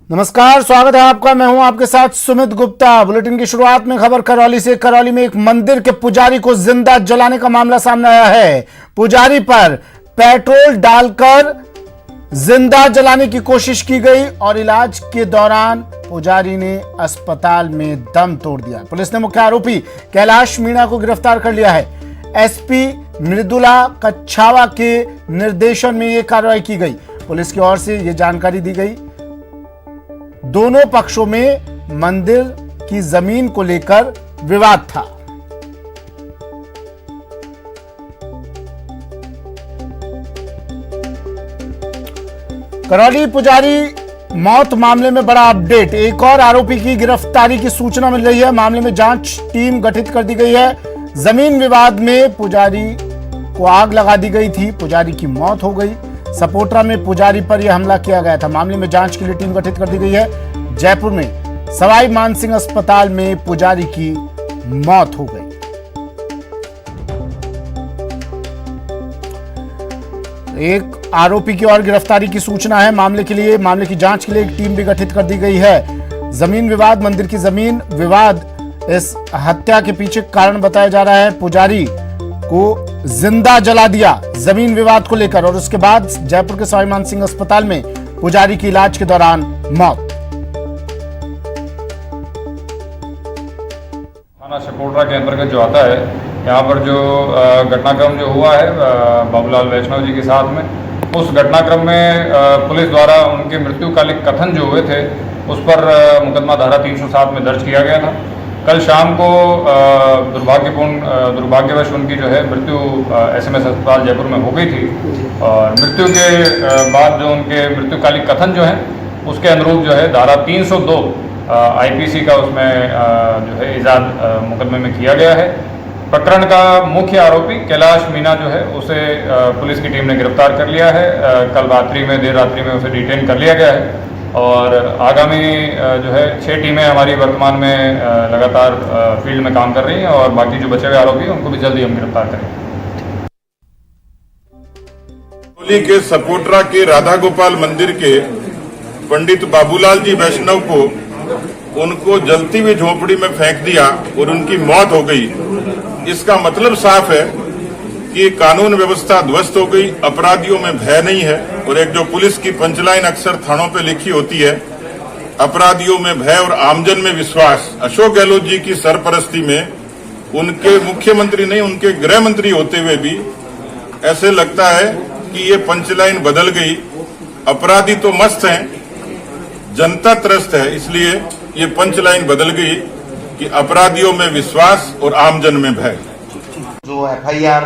नमस्कार, स्वागत है आपका। मैं हूं आपके साथ सुमित गुप्ता। बुलेटिन की शुरुआत में खबर करौली से। करौली में एक मंदिर के पुजारी को जिंदा जलाने का मामला सामने आया है। पुजारी पर पेट्रोल डालकर जिंदा जलाने की कोशिश की गई और इलाज के दौरान पुजारी ने अस्पताल में दम तोड़ दिया। पुलिस ने मुख्य आरोपी कैलाश मीणा को गिरफ्तार कर लिया है। एसपी मृदुला कच्छावा के निर्देशन में यह कार्रवाई की गई। पुलिस की ओर से यह जानकारी दी गई। दोनों पक्षों में मंदिर की जमीन को लेकर विवाद था। करौली पुजारी मौत मामले में बड़ा अपडेट। एक और आरोपी की गिरफ्तारी की सूचना मिल रही है। मामले में जांच टीम गठित कर दी गई है। जमीन विवाद में पुजारी को आग लगा दी गई थी। पुजारी की मौत हो गई। सपोट्रा में पुजारी पर यह हमला किया गया था। मामले में जांच के लिए टीम गठित कर दी गई है। जयपुर में सवाई मानसिंह अस्पताल में पुजारी की मौत हो गई। एक आरोपी की और गिरफ्तारी की सूचना है। मामले की जांच के लिए एक टीम भी गठित कर दी गई है। जमीन विवाद, मंदिर की जमीन विवाद इस हत्या के पीछे कारण बताया जा रहा है। पुजारी को जिंदा जला दिया जमीन विवाद को लेकर और उसके बाद जयपुर के सवाई मानसिंह अस्पताल में पुजारी की इलाज के दौरान मौत। थाना सपोट्रा के अंतर्गत जो आता है, यहाँ पर जो घटनाक्रम जो हुआ है बाबूलाल वैष्णव जी के साथ में, उस घटनाक्रम में पुलिस द्वारा उनके मृत्युकालिक कथन जो हुए थे उस पर मुकदमा धारा 307 में दर्ज किया गया था। कल शाम को दुर्भाग्यवश उनकी जो है मृत्यु एसएमएस अस्पताल जयपुर में हो गई थी और मृत्यु के बाद जो उनके मृत्युकालिक कथन जो है उसके अनुरूप जो है धारा 302 आईपीसी का उसमें जो है इजाद मुकदमे में किया गया है। प्रकरण का मुख्य आरोपी कैलाश मीणा जो है उसे पुलिस की टीम ने गिरफ्तार कर लिया है। कल देर रात्रि में उसे डिटेन कर लिया गया है और आगामी जो है 6 टीमें हमारी वर्तमान में लगातार फील्ड में काम कर रही हैं और बाकी जो बचे हुए आरोपी हैं उनको भी जल्दी हम गिरफ्तार करेंगे। करौली के सपोट्रा के राधा गोपाल मंदिर के पंडित बाबूलाल जी वैष्णव को उनको जलती हुई झोपड़ी में फेंक दिया और उनकी मौत हो गई। इसका मतलब साफ है कि कानून व्यवस्था ध्वस्त हो गई, अपराधियों में भय नहीं है। और एक जो पुलिस की पंचलाइन अक्सर थानों पे लिखी होती है, अपराधियों में भय और आमजन में विश्वास। अशोक गहलोत जी की सरपरस्ती में उनके मुख्यमंत्री नहीं, उनके गृह मंत्री होते हुए भी ऐसे लगता है कि ये पंचलाइन बदल गई। अपराधी तो मस्त हैं, जनता त्रस्त है, इसलिए ये पंचलाइन बदल गई कि अपराधियों में विश्वास और आमजन में भय। जो एफआईआर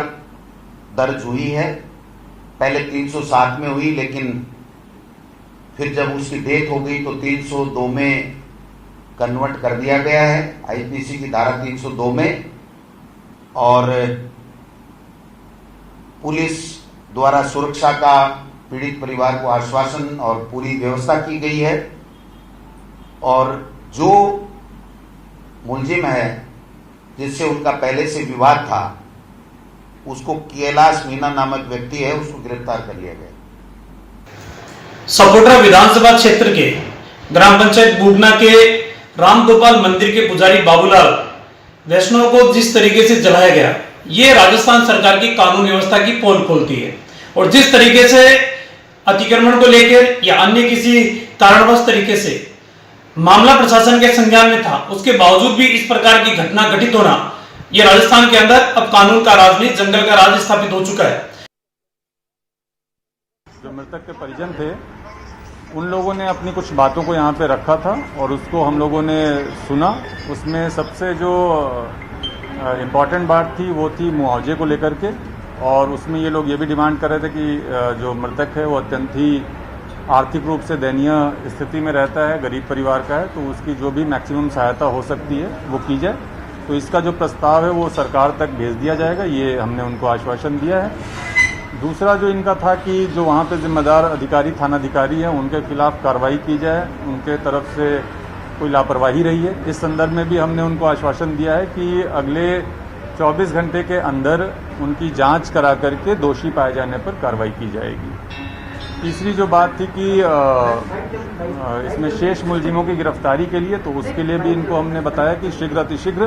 दर्ज हुई है पहले 307 में हुई, लेकिन फिर जब उसकी डेथ हो गई तो 302 में कन्वर्ट कर दिया गया है, आईपीसी की धारा 302 में। और पुलिस द्वारा सुरक्षा का पीड़ित परिवार को आश्वासन और पूरी व्यवस्था की गई है। और जो मुलजिम है जिससे उनका पहले से विवाद था, उसको कैलाश मीणा नामक व्यक्ति है, उसको गिरफ्तार कर लिया गया। सपोट्रा विधानसभा क्षेत्र के ग्राम पंचायत बूडना के रामगोपाल मंदिर के पुजारी बाबूलाल वैष्णव को जिस तरीके से जलाया गया, ये राजस्थान सरकार की कानून व्यवस्था की पोल खोलती है। और जिस तरीके से अतिक्रमण को लेकर या अन्य किसी कारणवश तरीके से मामला प्रशासन के संज्ञान में था, उसके बावजूद भी इस प्रकार की घटना घटित होना, यह राजस्थान के अंदर अब कानून का राज नहीं, जंगल का राज स्थापित हो चुका है। जो मृतक के परिजन थे उन लोगों ने अपनी कुछ बातों को यहाँ पे रखा था और उसको हम लोगों ने सुना। उसमें सबसे जो इम्पॉर्टेंट बात थी वो थी मुआवजे को लेकर के। और उसमें ये लोग ये भी डिमांड कर रहे थे कि जो मृतक है वो अत्यंत ही आर्थिक रूप से दयनीय स्थिति में रहता है, गरीब परिवार का है, तो उसकी जो भी मैक्सिमम सहायता हो सकती है वो की जाए। तो इसका जो प्रस्ताव है वो सरकार तक भेज दिया जाएगा, ये हमने उनको आश्वासन दिया है। दूसरा जो इनका था कि जो वहाँ पे जिम्मेदार अधिकारी, थानाधिकारी हैं, उनके खिलाफ कार्रवाई की जाए, उनके तरफ से कोई लापरवाही रही है, इस संदर्भ में भी हमने उनको आश्वासन दिया है कि अगले 24 घंटे के अंदर उनकी जांच करा करके दोषी पाए जाने पर कार्रवाई की जाएगी। तीसरी जो बात थी कि इसमें शेष मुलजिमों की गिरफ्तारी के लिए, तो उसके लिए भी इनको हमने बताया कि शीघ्र अतिशीघ्र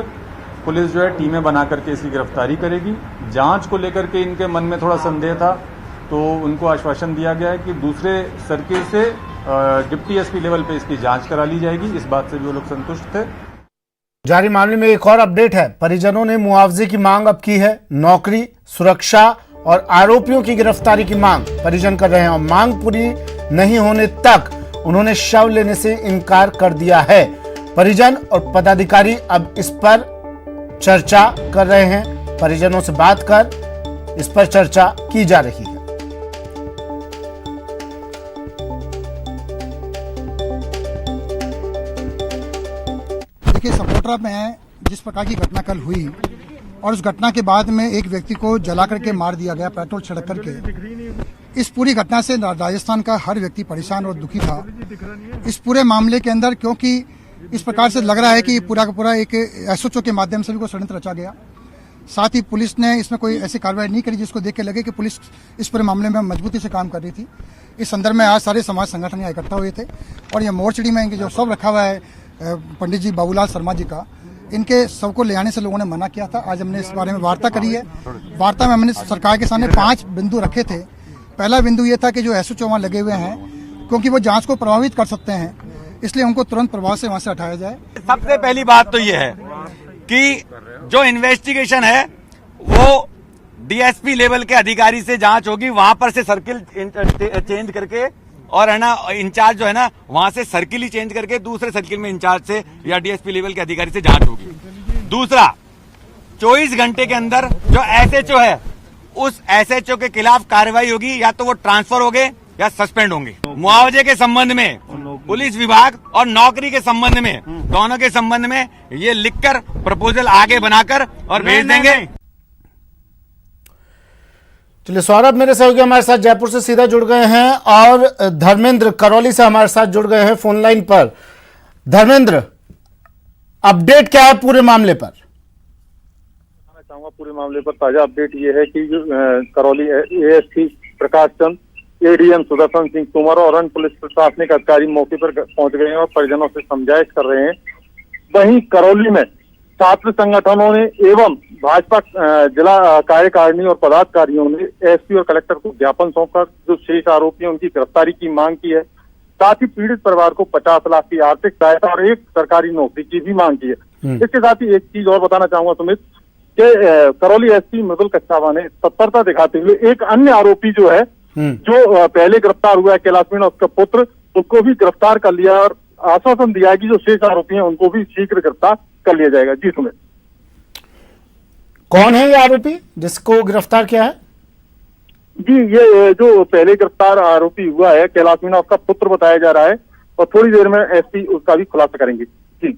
पुलिस जो है टीमें बना करके इसकी गिरफ्तारी करेगी। जांच को लेकर के इनके मन में थोड़ा संदेह था, तो उनको आश्वासन दिया गया है कि दूसरे सर्किल से डिप्टी एसपी लेवल पे इसकी जांच करा ली जाएगी। इस बात से भी वो लोग संतुष्ट थे। जारी मामले में एक और अपडेट है। परिजनों ने मुआवजे की मांग अब की है। नौकरी, सुरक्षा और आरोपियों की गिरफ्तारी की मांग परिजन कर रहे हैं और मांग पूरी नहीं होने तक उन्होंने शव लेने से इनकार कर दिया है। परिजन और पदाधिकारी अब इस पर चर्चा कर रहे हैं। परिजनों से बात कर इस पर चर्चा की जा रही है। देखिए, सपोटरा में जिस प्रकार की घटना कल हुई और उस घटना के बाद में एक व्यक्ति को जला करके मार दिया गया, पेट्रोल छिड़क करके, इस पूरी घटना से राजस्थान का हर व्यक्ति परेशान और दुखी था। इस पूरे मामले के अंदर क्योंकि इस प्रकार से लग रहा है कि पूरा का पूरा एक एसओचओ के माध्यम से भी कोई षड्यंत्र रचा गया। साथ ही पुलिस ने इसमें कोई ऐसी कार्रवाई नहीं करी जिसको देख के लगे कि पुलिस इस पूरे मामले में मजबूती से काम कर रही थी। इस संदर्भ में आज सारे समाज संगठन यहाँ इकट्ठा हुए थे और ये मोर्चड़ी में इनके जो शव रखा हुआ है पंडित जी बाबूलाल शर्मा जी का, इनके शव को ले आने से लोगों ने मना किया था। आज हमने इस बारे में वार्ता करी है। वार्ता में हमने सरकार के सामने 5 बिंदु रखे थे। पहला बिंदु ये था कि जो एसओचओ वहाँ लगे हुए हैं, क्योंकि वो जांच को प्रभावित कर सकते हैं, इसलिए उनको तुरंत प्रभाव से वहां से हटाया जाए। सबसे पहली बात तो ये है कि जो इन्वेस्टिगेशन है वो डीएसपी लेवल के अधिकारी से जांच होगी, वहां पर से सर्किल चेंज करके और है ना इंचार्ज जो है ना वहां से सर्किल ही चेंज करके दूसरे सर्किल में इंचार्ज से या डीएसपी लेवल के अधिकारी से जांच होगी। दूसरा, 24 घंटे के अंदर जो एसएचओ है उस एसएचओ के खिलाफ कार्रवाई होगी, या तो वो ट्रांसफर हो गए या सस्पेंड होंगे। मुआवजे के संबंध में पुलिस विभाग और नौकरी के संबंध में, दोनों के संबंध में ये लिखकर प्रपोजल आगे बनाकर और भेज देंगे। चलिए, सौरभ मेरे सहयोगी हमारे साथ जयपुर से सीधा जुड़ गए हैं और धर्मेंद्र करौली से हमारे साथ जुड़ गए हैं फोन लाइन पर। धर्मेंद्र, अपडेट क्या है पूरे मामले पर? मैं चाहूंगा पूरे मामले पर ताजा अपडेट ये है कि करौली एएसपी प्रकाश चंद, एडीएम सुदर्शन सिंह तोमर और अन्य पुलिस प्रशासनिक अधिकारी मौके पर पहुंच गए हैं और परिजनों से समझाइश कर रहे हैं। वहीं करौली में छात्र संगठनों ने एवं भाजपा जिला कार्यकारिणी और पदाधिकारियों ने एसपी और कलेक्टर को ज्ञापन सौंपकर जो शेष आरोपी हैं उनकी गिरफ्तारी की मांग की है। साथ ही पीड़ित परिवार को 50 लाख की आर्थिक सहायता और एक सरकारी नौकरी की भी मांग की है। इसके साथ ही एक चीज और बताना चाहूंगा सुमित कि करौली एसपी मृदुल कच्छावा ने तत्परता दिखाते हुए एक अन्य आरोपी जो है जो पहले गिरफ्तार हुआ है कैलाश मीणा उसका पुत्र, उसको भी गिरफ्तार कर लिया और आश्वासन दिया है कि जो शेष आरोपी हैं उनको भी शीघ्र गिरफ्तार कर लिया जाएगा। जी सुमित, कौन है ये आरोपी जिसको गिरफ्तार किया है? जी, ये जो पहले गिरफ्तार आरोपी हुआ है कैलाश मीणा उसका पुत्र बताया जा रहा है और थोड़ी देर में एसपी उसका भी खुलासा करेंगे। जी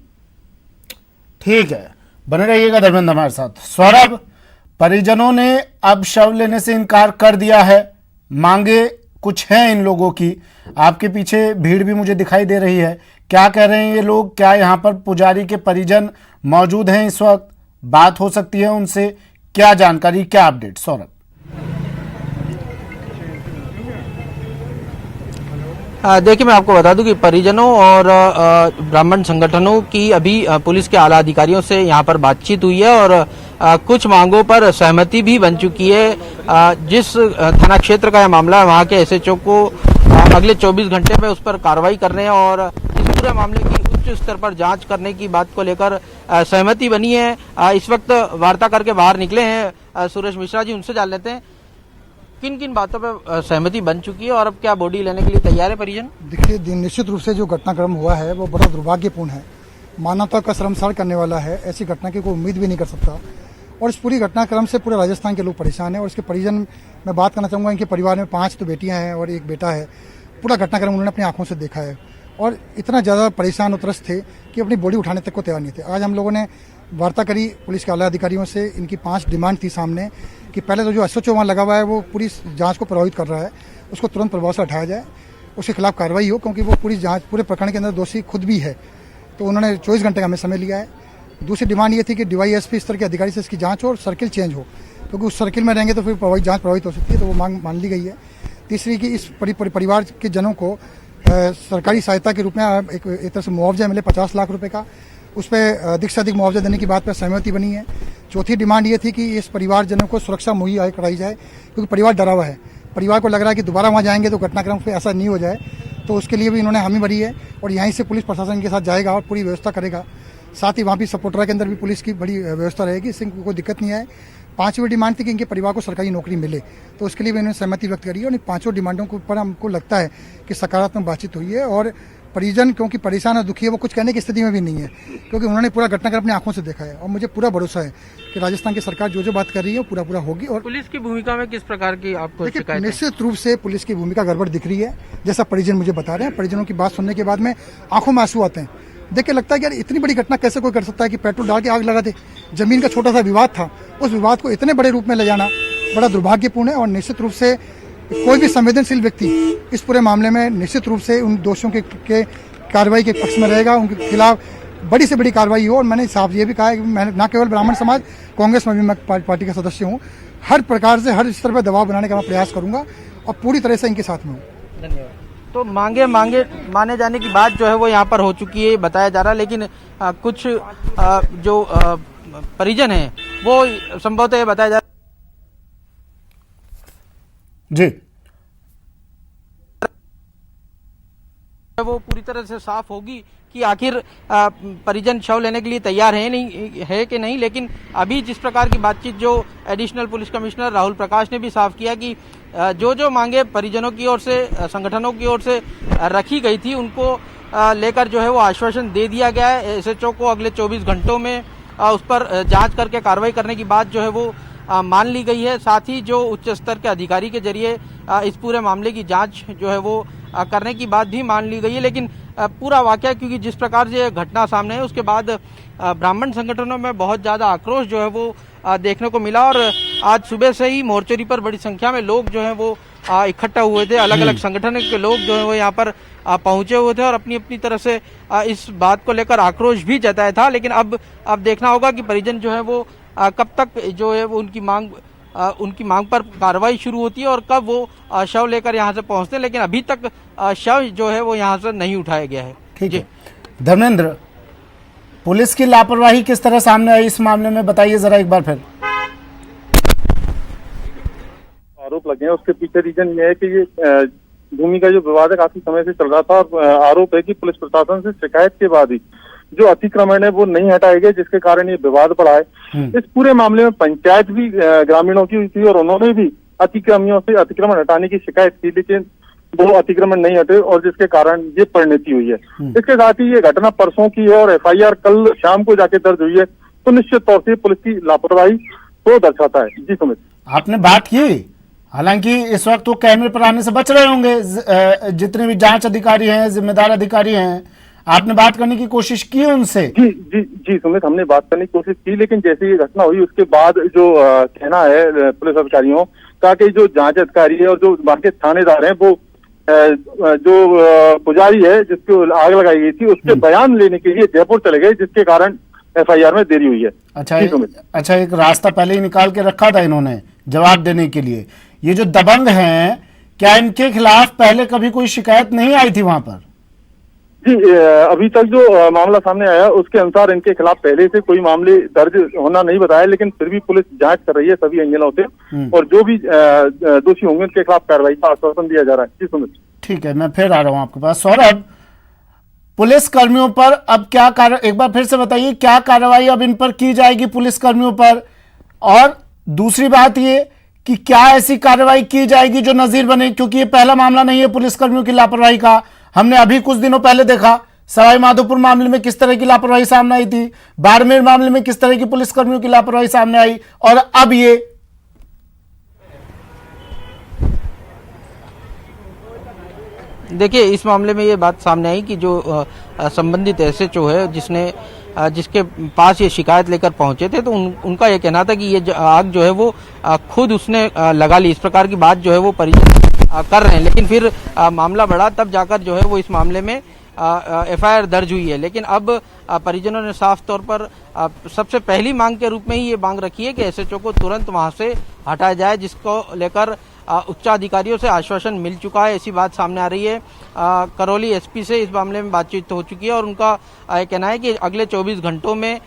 ठीक है, बने रहिएगा धर्मेंद्र हमारे साथ। सौरभ, परिजनों ने अब शव लेने से इनकार कर दिया है। मांगे कुछ हैं इन लोगों की। आपके पीछे भीड़ भी मुझे दिखाई दे रही है। क्या कह रहे हैं ये लोग? क्या यहाँ पर पुजारी के परिजन मौजूद हैं इस वक्त? बात हो सकती है उनसे। क्या जानकारी, क्या अपडेट? सौरभ, देखिए, मैं आपको बता दूं कि परिजनों और ब्राह्मण संगठनों की अभी पुलिस के आला अधिकारियों से यहाँ पर बातचीत हुई है और कुछ मांगों पर सहमति भी बन चुकी है। जिस थाना क्षेत्र का यह मामला है वहाँ के एसएचओ को अगले 24 घंटे में उस पर कार्रवाई करने और इस पूरे मामले की उच्च स्तर पर जांच करने की बात को लेकर सहमति बनी है। इस वक्त वार्ता करके बाहर निकले हैं सुरेश मिश्रा जी, उनसे जान लेते हैं किन किन बातों पर सहमति बन चुकी है और अब क्या बॉडी लेने के लिए तैयार है परिजन? देखिए, निश्चित रूप से जो घटनाक्रम हुआ है वो बड़ा दुर्भाग्यपूर्ण है, मानवता का शर्मसार करने वाला है। ऐसी घटना की कोई उम्मीद भी नहीं कर सकता और इस पूरी घटनाक्रम से पूरे राजस्थान के लोग परेशान हैं। और इसके परिजन, मैं बात करना चाहूँगा, इनके परिवार में 5 तो बेटियां हैं और एक बेटा है। पूरा घटनाक्रम उन्होंने अपनी आंखों से देखा है और इतना ज़्यादा परेशान और त्रस्त थे कि अपनी बॉडी उठाने तक को तैयार नहीं थे। आज हम लोगों ने वार्ता करी पुलिस के आला अधिकारियों से। इनकी 5 डिमांड थी सामने कि पहले तो जो एसएचओ वहाँ लगा हुआ है वो पूरी जांच को प्रभावित कर रहा है, उसको तुरंत प्रभाव से हटाया जाए, उसके खिलाफ कार्रवाई हो, क्योंकि वो पूरी जांच, पूरे प्रकरण के अंदर दोषी खुद भी है। तो उन्होंने 24 घंटे का हमें समय लिया है। दूसरी डिमांड ये थी कि डीवाईएसपी स्तर के अधिकारी से इसकी जांच हो और सर्किल चेंज हो, क्योंकि उस सर्किल में रहेंगे तो फिर जांच प्रभावित हो सकती है, तो वो मांग मान ली गई है। तीसरी कि इस परिवार के जनों को सरकारी सहायता के रूप में एक तरह से मुआवजा मिले 50 लाख रुपए का, उस पर अधिक से अधिक मुआवजा देने की बात पर सहमति बनी है। चौथी डिमांड ये थी कि इस परिवारजनों को सुरक्षा मुहैया कराई जाए, क्योंकि परिवार डरा हुआ है। परिवार को लग रहा है कि दोबारा वहाँ जाएंगे तो घटनाक्रम पे ऐसा नहीं हो जाए, तो उसके लिए भी इन्होंने हामी भरी है और यहीं से पुलिस प्रशासन के साथ जाएगा और पूरी व्यवस्था करेगा। साथ ही वहाँ भी सपोर्टरा के अंदर भी पुलिस की बड़ी व्यवस्था रहेगी, इससे कोई दिक्कत नहीं आए। पांचवी डिमांड थी कि इनके परिवार को सरकारी नौकरी मिले, तो उसके लिए भी इन्होंने सहमति व्यक्त करी है और इन पांचों डिमांडों के ऊपर हमको लगता है कि सकारात्मक बातचीत हुई है। और परिजन क्योंकि परेशान और दुखी है, वो कुछ कहने की स्थिति में भी नहीं है, क्योंकि उन्होंने पूरा घटनाक्रम अपनी आंखों से देखा है और मुझे पूरा भरोसा है कि राजस्थान की सरकार जो बात कर रही है वो पूरा होगी। और पुलिस की भूमिका में किस प्रकार की आपको शिकायत है? निश्चित रूप से पुलिस की भूमिका गड़बड़ दिख रही है, जैसा परिजन मुझे बता रहे हैं। परिजनों की बात सुनने के बाद में आंखों में आंसू आते हैं, देख के लगता है कि यार इतनी बड़ी घटना कैसे कोई कर सकता है कि पेट्रोल डाल के आग लगा दे। जमीन का छोटा सा विवाद था, उस विवाद को इतने बड़े रूप में ले जाना बड़ा दुर्भाग्यपूर्ण है। और निश्चित रूप से कोई भी संवेदनशील व्यक्ति इस पूरे मामले में निश्चित रूप से उन दोषियों के कार्रवाई के पक्ष में रहेगा, उनके खिलाफ बड़ी से बड़ी कार्रवाई हो। और मैंने साफ ये भी कहा है कि मैं न केवल ब्राह्मण समाज, कांग्रेस में भी मैं पार्टी का सदस्य हूँ, हर प्रकार से हर स्तर पर दबाव बनाने का मैं प्रयास करूंगा और पूरी तरह से इनके साथ में हूँ। धन्यवाद। तो मांगे माने जाने की बात जो है वो यहाँ पर हो चुकी है बताया जा रहा है, लेकिन कुछ जो परिजन हैं वो संभवतः ये बताया जा रहा जी वो पूरी तरह से साफ होगी कि आखिर परिजन शव लेने के लिए तैयार है कि नहीं। लेकिन अभी जिस प्रकार की बातचीत जो additional police commissioner Rahul Prakash ने भी साफ किया कि जो मांगे परिजनों की ओर से, संगठनों की ओर से रखी गई थी, उनको लेकर जो है वो आश्वासन दे दिया गया है। एसएचओ को अगले 24 घंटों में उस पर जांच करके कार्रवाई करने की बात जो है वो मान ली गई है। साथ ही जो उच्च स्तर के अधिकारी के जरिए इस पूरे मामले की जांच जो है वो करने की बात भी मान ली गई है। लेकिन पूरा वाकया, क्योंकि जिस प्रकार से घटना सामने है उसके बाद ब्राह्मण संगठनों में बहुत ज्यादा आक्रोश जो है वो देखने को मिला और आज सुबह से ही मोर्चरी पर बड़ी संख्या में लोग जो है वो इकट्ठा हुए थे। अलग अलग संगठन के लोग जो है वो यहाँ पर पहुंचे हुए थे और अपनी अपनी तरफ से इस बात को लेकर आक्रोश भी जताया था। लेकिन अब देखना होगा कि परिजन जो है वो कब तक जो है वो उनकी मांग पर कार्रवाई शुरू होती है और कब वो शव लेकर यहाँ से पहुंचते हैं। लेकिन अभी तक शव जो है वो यहाँ से नहीं उठाया गया है। ठीक है धर्मेंद्र, पुलिस की लापरवाही किस तरह सामने आई इस मामले में, बताइए जरा एक बार फिर। आरोप लगे हैं, उसके पीछे रीजन ये है कि ये भूमि का जो विवाद है काफी समय से चल रहा था और आरोप है कि पुलिस प्रशासन से शिकायत के बाद ही जो अतिक्रमण है वो नहीं हटाए गए, जिसके कारण ये विवाद बढ़ा है। इस पूरे मामले में पंचायत भी ग्रामीणों की हुई थी और उन्होंने भी अतिक्रमियों से अतिक्रमण हटाने की शिकायत की, लेकिन वो अतिक्रमण नहीं हटे और जिसके कारण ये परिणति हुई है। इसके साथ ही ये घटना परसों की है और एफआईआर कल शाम को जाके दर्ज हुई है, तो निश्चित तौर से पुलिस की लापरवाही को दर्शाता है। जी सुमित, आपने बात की, हालांकि इस वक्त वो कैमरे पर आने से बच रहे होंगे, जितने भी जांच अधिकारी हैं, जिम्मेदार अधिकारी हैं, आपने बात करने की कोशिश की उनसे? जी सुमित, हमने बात करने की कोशिश की, लेकिन जैसे ये घटना हुई उसके बाद जो कहना है पुलिस अधिकारियों का कि जो जांच अधिकारी है और जो वहां के थानेदार हैं वो जो पुजारी है जिसको आग लगाई गई थी उसके बयान लेने के लिए जयपुर चले गए, जिसके कारण एफआईआर में देरी हुई है। अच्छा, एक रास्ता पहले ही निकाल के रखा था इन्होंने जवाब देने के लिए। ये जो दबंग हैं, क्या इनके खिलाफ पहले कभी कोई शिकायत नहीं आई थी वहां पर? जी, अभी तक जो मामला सामने आया उसके अनुसार इनके खिलाफ पहले से कोई मामले दर्ज होना नहीं बताया, लेकिन फिर भी पुलिस जांच कर रही है सभी एंगलों से और जो भी दोषी होंगे उनके खिलाफ कार्रवाई का आश्वासन दिया जा रहा है। जी सुमित, ठीक है, मैं फिर आ रहा हूं आपके पास। सौरभ, पुलिस कर्मियों पर अब क्या एक बार फिर से बताइए, क्या कार्रवाई अब इन पर की जाएगी पुलिस कर्मियों पर? और दूसरी बात ये कि क्या ऐसी कार्रवाई की जाएगी जो नजीर बने, क्योंकि ये पहला मामला नहीं है पुलिस कर्मियों की लापरवाही का। हमने अभी कुछ दिनों पहले देखा सवाई माधोपुर मामले में किस तरह की लापरवाही सामने आई थी, बाड़मेर मामले में किस तरह की पुलिस कर्मियों की लापरवाही सामने आई, और अब ये। देखिए, इस मामले में ये बात सामने आई कि जो संबंधित एसएचओ है जिसके पास ये शिकायत लेकर पहुंचे थे, तो उनका ये कहना था कि ये आग जो है वो खुद उसने लगा ली। इस प्रकार की बात जो है वो परिजन कर रहे हैं, लेकिन फिर मामला बढ़ा, तब जाकर जो है वो इस मामले में एफआईआर दर्ज हुई है। लेकिन अब परिजनों ने साफ तौर पर सबसे पहली मांग के रूप में ही ये मांग रखी है कि एसएचओ को तुरंत वहां से हटाया जाए, जिसको लेकर उच्चाधिकारियों से आश्वासन मिल चुका है, ऐसी बात सामने आ रही है। करौली एसपी से इस मामले में बातचीत हो चुकी है और उनका कहना है कि अगले 24 घंटों में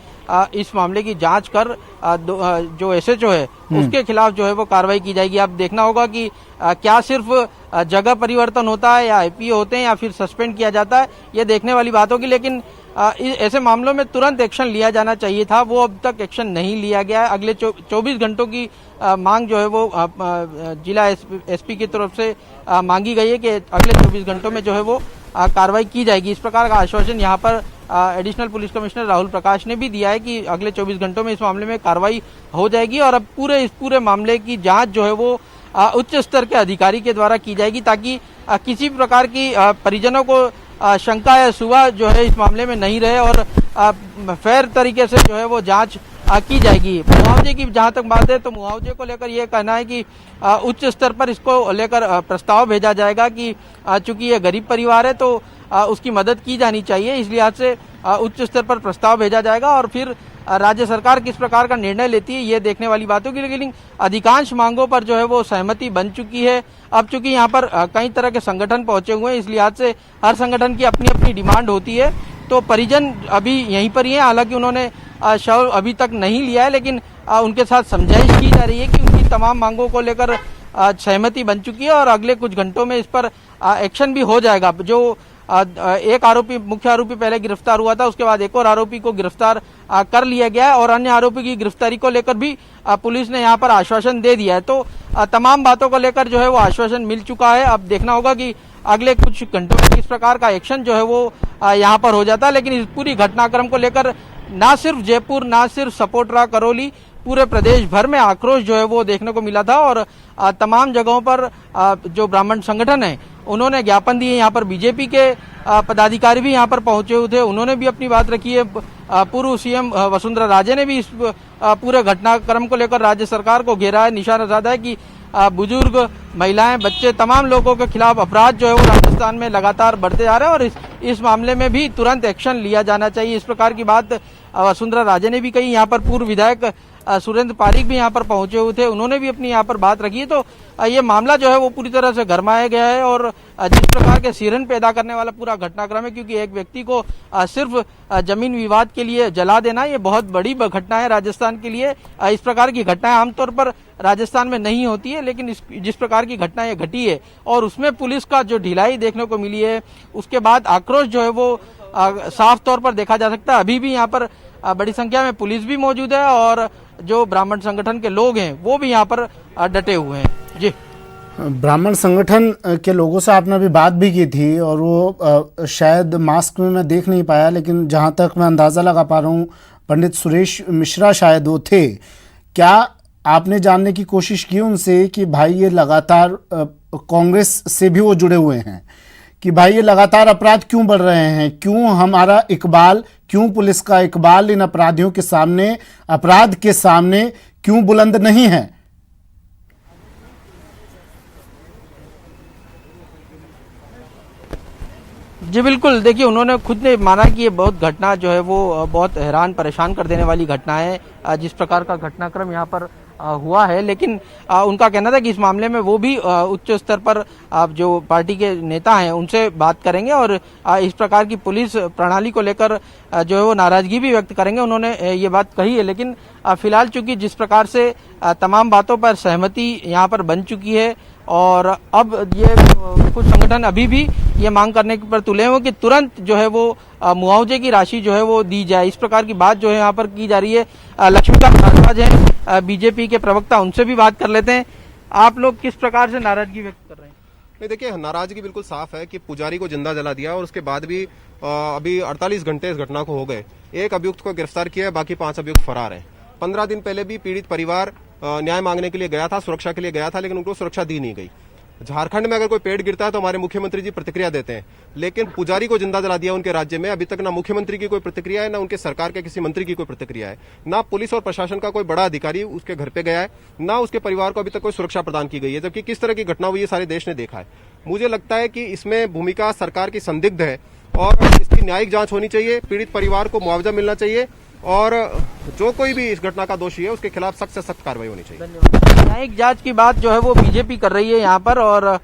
इस मामले की जांच कर जो एसएचओ है उसके खिलाफ जो है वो कार्रवाई की जाएगी। अब देखना होगा कि क्या सिर्फ जगह परिवर्तन होता है या आईपीओ होते हैं या फिर सस्पेंड किया जाता है, ये देखने वाली बात होगी। लेकिन ऐसे मामलों में तुरंत एक्शन लिया जाना चाहिए था, वो अब तक एक्शन नहीं लिया गया है। अगले 24 घंटों की मांग जो है वो जिला एसपी की तरफ से मांगी गई है कि अगले 24 घंटों में जो है वो कार्रवाई की जाएगी। इस प्रकार का आश्वासन यहाँ पर additional police commissioner Rahul Prakash ने भी दिया है कि अगले 24 घंटों में इस मामले में कार्रवाई हो जाएगी और अब इस पूरे मामले की जांच जो है वो उच्च स्तर के अधिकारी के द्वारा की जाएगी, ताकि किसी प्रकार की परिजनों को शंका या सुबह जो है इस मामले में नहीं रहे और फेयर तरीके से जो है वो जांच की जाएगी। मुआवजे की जहां तक बात है तो मुआवजे को लेकर ये कहना है कि उच्च स्तर पर इसको लेकर प्रस्ताव भेजा जाएगा कि चूंकि ये गरीब परिवार है तो उसकी मदद की जानी चाहिए, इस लिहाज से उच्च स्तर पर प्रस्ताव भेजा जाएगा और फिर राज्य सरकार किस प्रकार का निर्णय लेती है ये देखने वाली बात होगी। लेकिन अधिकांश मांगों पर जो है वो सहमति बन चुकी है। अब चूंकि यहाँ पर कई तरह के संगठन पहुंचे हुए हैं, इस लिहाज से हर संगठन की अपनी अपनी डिमांड होती है। तो परिजन अभी यहीं पर ही है, हालांकि उन्होंने शव अभी तक नहीं लिया है, लेकिन उनके साथ समझाइश की जा रही है कि उनकी तमाम मांगों को लेकर सहमति बन चुकी है और अगले कुछ घंटों में इस पर एक्शन भी हो जाएगा। जो एक आरोपी, मुख्य आरोपी पहले गिरफ्तार हुआ था, उसके बाद एक और आरोपी को गिरफ्तार कर लिया गया है और अन्य आरोपी की गिरफ्तारी को लेकर भी पुलिस ने यहाँ पर आश्वासन दे दिया है। तो तमाम बातों को लेकर जो है वो आश्वासन मिल चुका है। अब देखना होगा कि अगले कुछ घंटों में किस प्रकार का एक्शन जो है वो यहाँ पर हो जाता है। लेकिन इस पूरी घटनाक्रम को लेकर ना सिर्फ जयपुर, ना सिर्फ सपोटरा, करौली, पूरे प्रदेश भर में आक्रोश जो है वो देखने को मिला था और तमाम जगहों पर जो ब्राह्मण संगठन है उन्होंने ज्ञापन दिए। यहाँ पर बीजेपी के पदाधिकारी भी यहाँ पर पहुंचे हुए थे, उन्होंने भी अपनी बात रखी है। पूर्व सीएम वसुंधरा राजे ने भी इस पूरे घटनाक्रम को लेकर राज्य सरकार को घेरा है, निशाना साधा है कि बुजुर्ग, महिलाएं, बच्चे, तमाम लोगों के खिलाफ अपराध जो है वो राजस्थान में लगातार बढ़ते जा रहे हैं और इस मामले में भी तुरंत एक्शन लिया जाना चाहिए। इस प्रकार की बात वसुंधरा राजे ने भी कही। यहाँ पर पूर्व विधायक सुरेंद्र पारीक भी यहाँ पर पहुंचे हुए थे, उन्होंने भी अपनी यहाँ पर बात रखी है। तो ये मामला जो है वो पूरी तरह से गरमाया गया है और जिस प्रकार के सिरन पैदा करने वाला पूरा घटनाक्रम है, क्योंकि एक व्यक्ति को सिर्फ जमीन विवाद के लिए जला देना ये बहुत बड़ी घटना है राजस्थान के लिए। इस प्रकार की घटनाएं आमतौर पर राजस्थान में नहीं होती है, लेकिन जिस प्रकार की घटना ये घटी है और उसमें पुलिस का जो ढिलाई देखने को मिली है, उसके बाद आक्रोश जो है वो साफ तौर पर देखा जा सकता है। अभी भी यहाँ पर बड़ी संख्या में पुलिस भी मौजूद है और जो ब्राह्मण संगठन के लोग हैं वो भी यहाँ पर डटे हुए हैं। जी, ब्राह्मण संगठन के लोगों से आपने अभी बात भी की थी और वो शायद मास्क में मैं देख नहीं पाया, लेकिन जहाँ तक मैं अंदाज़ा लगा पा रहा हूँ पंडित सुरेश मिश्रा शायद वो थे। क्या आपने जानने की कोशिश की उनसे कि भाई ये लगातार कांग्रेस से भी वो जुड़े हुए हैं कि भाई ये लगातार अपराध क्यों बढ़ रहे हैं, क्यों हमारा इकबाल, क्यों पुलिस का इकबाल इन अपराधियों के सामने, अपराध के सामने क्यों बुलंद नहीं है? जी बिल्कुल, देखिए उन्होंने खुद ने माना कि ये बहुत घटना जो है वो बहुत हैरान परेशान कर देने वाली घटना है, जिस प्रकार का घटनाक्रम यहाँ पर हुआ है। लेकिन उनका कहना था कि इस मामले में वो भी उच्च स्तर पर जो पार्टी के नेता हैं उनसे बात करेंगे और इस प्रकार की पुलिस प्रणाली को लेकर जो है वो नाराजगी भी व्यक्त करेंगे। उन्होंने ये बात कही है, लेकिन फिलहाल चूंकि जिस प्रकार से तमाम बातों पर सहमति यहाँ पर बन चुकी है और अब ये कुछ संगठन अभी भी ये मांग करने पर तुले हुए कि तुरंत जो है वो मुआवजे की राशि जो है वो दी जाए, इस प्रकार की बात जो है यहाँ पर की जा रही है। लक्ष्मीकांत भारद्वाज हैं बीजेपी के प्रवक्ता, उनसे भी बात कर लेते हैं। आप लोग किस प्रकार से नाराजगी व्यक्त कर रहे हैं? नहीं, देखिए नाराजगी बिल्कुल साफ है कि पुजारी को जिंदा जला दिया और उसके बाद भी अभी 48 घंटे इस घटना को हो गए। एक अभियुक्त को गिरफ्तार किया है, बाकी 5 अभियुक्त फरार हैं। 15 दिन पहले भी पीड़ित परिवार न्याय मांगने के लिए गया था, सुरक्षा के लिए गया था, लेकिन उनको सुरक्षा दी नहीं गई। झारखंड में अगर कोई पेड़ गिरता है तो हमारे मुख्यमंत्री जी प्रतिक्रिया देते हैं, लेकिन पुजारी को जिंदा जला दिया उनके राज्य में। अभी तक ना मुख्यमंत्री की कोई प्रतिक्रिया है, ना उनके सरकार के किसी मंत्री की कोई प्रतिक्रिया है, ना पुलिस और प्रशासन का कोई बड़ा अधिकारी उसके घर पे गया है, ना उसके परिवार को अभी तक कोई सुरक्षा प्रदान की गई है। जबकि किस तरह की घटना हुई है सारे देश ने देखा है। मुझे लगता है कि इसमें भूमिका सरकार की संदिग्ध है और इसकी न्यायिक जांच होनी चाहिए। पीड़ित परिवार को मुआवजा मिलना चाहिए और जो कोई भी इस घटना का दोषी है उसके खिलाफ सख्त से सख्त कार्रवाई होनी चाहिए। न्यायिक जांच की बात जो है वो बीजेपी कर रही है यहाँ पर, और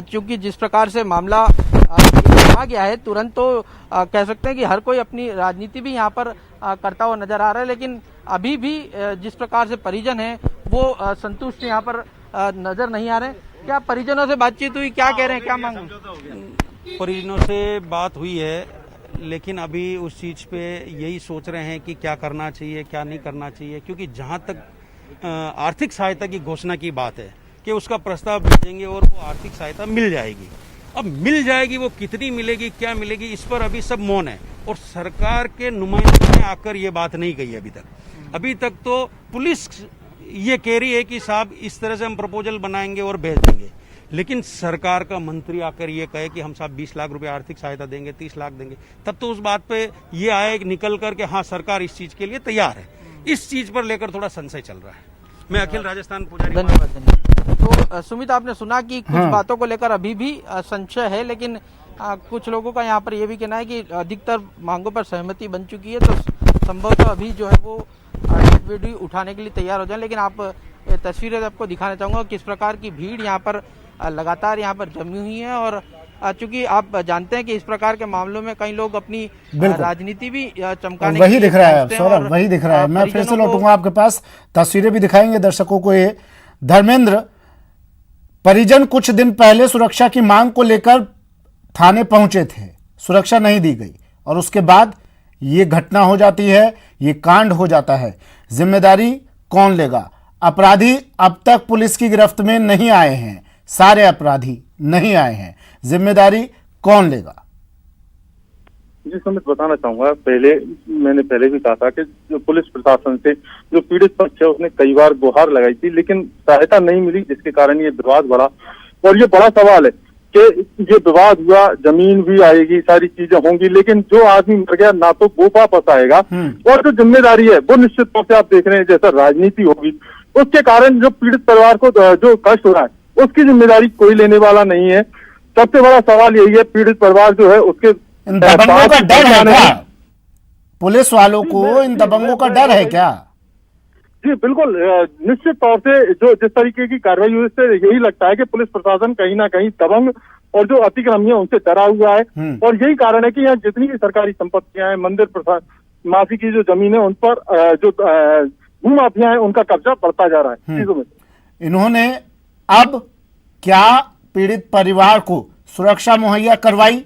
चूंकि जिस प्रकार से मामला आ गया है तुरंत तो कह सकते हैं कि हर कोई अपनी राजनीति भी यहाँ पर करता हुआ नजर आ रहा है, लेकिन अभी भी जिस प्रकार से परिजन हैं वो संतुष्ट यहाँ पर नजर नहीं आ रहे। क्या परिजनों से बातचीत हुई, क्या कह रहे हैं, क्या मांग? परिजनों से बात हुई है, लेकिन अभी उस चीज पे यही सोच रहे हैं कि क्या करना चाहिए क्या नहीं करना चाहिए, क्योंकि जहां तक आर्थिक सहायता की घोषणा की बात है कि उसका प्रस्ताव भेजेंगे और वो आर्थिक सहायता मिल जाएगी। अब मिल जाएगी, वो कितनी मिलेगी क्या मिलेगी इस पर अभी सब मौन है, और सरकार के नुमाइंदों ने आकर ये बात नहीं कही अभी तक तो पुलिस ये कह रही है कि साहब इस तरह से हम प्रपोजल बनाएंगे और भेज देंगे, लेकिन सरकार का मंत्री आकर ये कहे कि हम साहब 20 लाख रुपए आर्थिक सहायता देंगे, 30 लाख देंगे, तब तो उस बात पे ये आए निकल कर के हाँ सरकार इस चीज के लिए तैयार है। इस चीज पर लेकर थोड़ा संशय चल रहा है। मैं अखिल राजस्थान पुजारी। धन्यवाद। तो सुमित, आपने सुना कि कुछ बातों को लेकर अभी भी संशय है, लेकिन कुछ लोगों का यहाँ पर यह भी कहना है कि अधिकतर मांगों पर सहमति बन चुकी है, तो संभवतः अभी जो है वो वीडियो उठाने के लिए तैयार हो जाए। लेकिन आप तस्वीरें आपको दिखाना चाहूंगा किस प्रकार की भीड़ यहाँ पर लगातार यहाँ पर जमी हुई है, और चूंकि आप जानते हैं कि इस प्रकार के मामलों में कई लोग अपनी राजनीति भी चमकाने वही दिख रहा है सौरभ, वही दिख रहा है। मैं फिर से लौटूंगा आपके पास, तस्वीरें भी दिखाएंगे दर्शकों को। ये धर्मेंद्र, परिजन कुछ दिन पहले सुरक्षा की मांग को लेकर थाने पहुंचे थे, सुरक्षा नहीं दी गई और उसके बाद ये घटना हो जाती है, ये कांड हो जाता है। जिम्मेदारी कौन लेगा? अपराधी अब तक पुलिस की गिरफ्त में नहीं आए हैं, सारे अपराधी नहीं आए हैं, जिम्मेदारी कौन लेगा? जी सुमित, बताना चाहूंगा, मैंने पहले भी कहा था कि जो पुलिस प्रशासन से जो पीड़ित पक्ष है उसने कई बार गुहार लगाई थी, लेकिन सहायता नहीं मिली, जिसके कारण ये विवाद बढ़ा। और ये बड़ा सवाल है कि ये विवाद हुआ, जमीन भी आएगी, सारी चीजें होंगी, लेकिन जो आदमी मर गया ना तो वो वापस आएगा, और जो जिम्मेदारी है वो निश्चित तौर से आप देख रहे हैं जैसा राजनीति होगी, उसके कारण जो पीड़ित परिवार को जो कष्ट हो रहा है उसकी जिम्मेदारी कोई लेने वाला नहीं है। सबसे बड़ा सवाल यही है, पीड़ित परिवार जो है उसके इन दबंगों का डर है क्या? पुलिस वालों को इन दबंगों का डर है क्या? जी बिल्कुल, निश्चित तौर से जो जिस तरीके की कार्रवाई हुई उससे यही लगता है कि पुलिस प्रशासन कहीं ना कहीं दबंग और जो अतिक्रमी है उनसे डरा हुआ है, और यही कारण है कि यहाँ जितनी भी सरकारी संपत्तियां हैं, मंदिर प्रशासन माफी की जो जमीन है उन पर जो भूमाफिया है उनका कब्जा बढ़ता जा रहा है चीजों में। इन्होंने अब क्या पीड़ित परिवार को सुरक्षा मुहैया करवाई?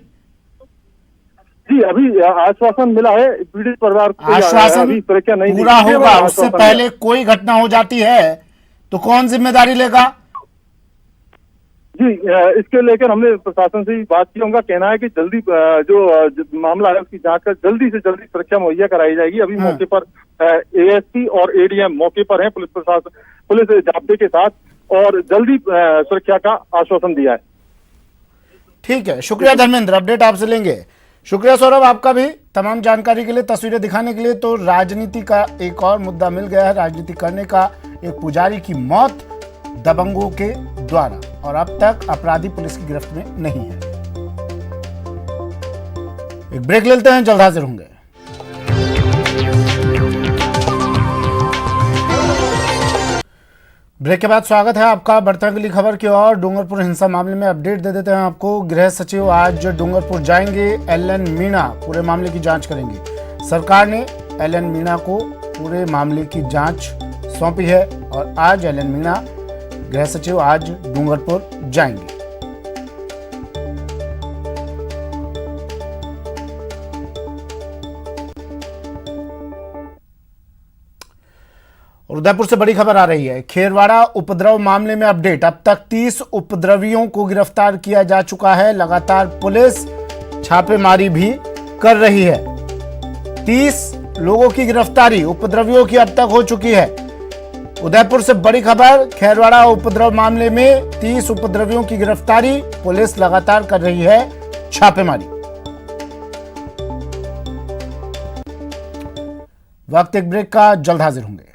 जी अभी आश्वासन मिला है पीड़ित परिवार को, आश्वासन सुरक्षा नहीं पूरा होगा, उससे पहले कोई घटना हो जाती है तो कौन जिम्मेदारी लेगा? जी इसके लेकर हमने प्रशासन से बात की, उनका कहना है कि जल्दी जो मामला है उसकी जांच कर जल्दी से जल्दी सुरक्षा मुहैया कराई जाएगी। अभी मौके पर एएसपी और एडीएम मौके पर हैं, पुलिस प्रशासन पुलिस जाब्ते के साथ, और जल्दी सुरक्षा का आश्वासन दिया है। ठीक है, शुक्रिया धर्मेंद्र, अपडेट आपसे लेंगे। शुक्रिया सौरभ आपका भी तमाम जानकारी के लिए, तस्वीरें दिखाने के लिए। तो राजनीति का एक और मुद्दा मिल गया है, राजनीति करने का। एक पुजारी की मौत दबंगों के द्वारा, और अब तक अपराधी पुलिस की गिरफ्त में नहीं है। एक ब्रेक लेते हैं, जल्द हाजिर होंगे। ब्रेक के बाद स्वागत है आपका। बढ़ते हैं अगली खबर की ओर। डूंगरपुर हिंसा मामले में अपडेट दे देते हैं आपको। गृह सचिव आज डूंगरपुर जाएंगे, एलएन मीणा पूरे मामले की जांच करेंगे। सरकार ने एलएन मीणा को पूरे मामले की जांच सौंपी है और आज एलएन मीणा गृह सचिव आज डूंगरपुर जाएंगे। और उदयपुर से बड़ी खबर आ रही है। खेरवाड़ा उपद्रव मामले में अपडेट। अब तक 30 उपद्रवियों को गिरफ्तार किया जा चुका है। लगातार पुलिस छापेमारी भी कर रही है। 30 लोगों की गिरफ्तारी उपद्रवियों की अब तक हो चुकी है। उदयपुर से बड़ी खबर, खेरवाड़ा उपद्रव मामले में 30 उपद्रवियों की गिरफ्तारी, पुलिस लगातार कर रही है छापेमारी। वक्त एक ब्रेक का, जल्द हाजिर होंगे।